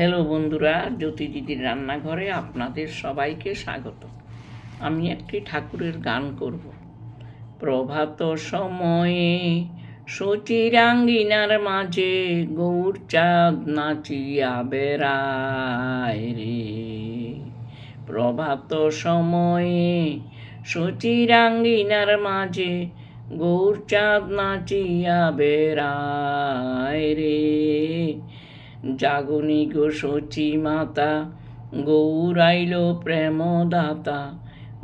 Hello বন্ধুরা, জ্যোতি দিদির রান্নাঘরে আপনাদের সবাইকে স্বাগত। আমি একটি ঠাকুরের গান করব। প্রভাত সময়ে সচিরাঙ্গিনার মাঝে গৌর চাঁদ নাচিয়া বেড়ায় রে। প্রভাত সময়ে সচিরাঙ্গিনার মাঝে গৌর চাঁদ নাচিয়া বেড়ায় রে। জাগনি গো সচি মাতা, গৌর আইল প্রেমদাতা,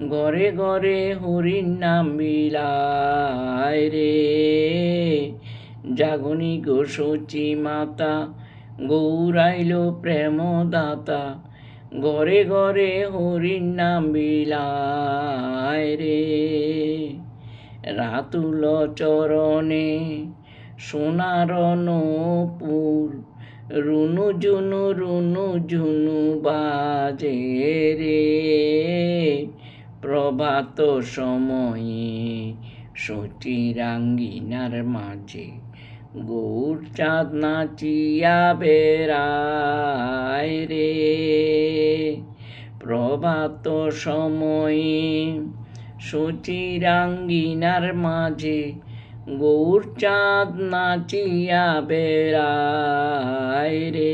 ঘরে ঘরে হরির নাম বিলায় রে। জাগনি গো সচি মাতা, গৌর আইল প্রেমদাতা, ঘরে ঘরে হরির নাম বিলায় রে। রাতুল চরণে সোনার নূপুর, রুনু ঝুনু বাজে রে। প্রভাত সময়ে সচিরাঙ্গিনার মাঝে গৌর চাঁদ নাচিয়া বেড়ায় রে। প্রভাত সময়ে সচিরাঙ্গিনার মাঝে গৌর চাঁদ নাচিয়া বেড়ায় রে।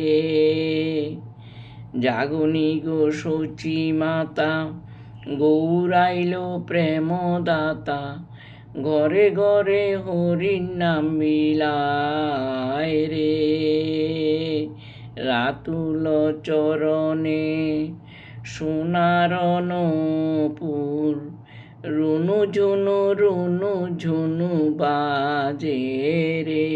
জাগনি গো সচি মাতা, গৌর আইল প্রেমদাতা, ঘরে ঘরে হরির নাম বিলায় রে। রাতুল চরণে সোনার নূপুর, রুনু ঝুনু বাজে রে।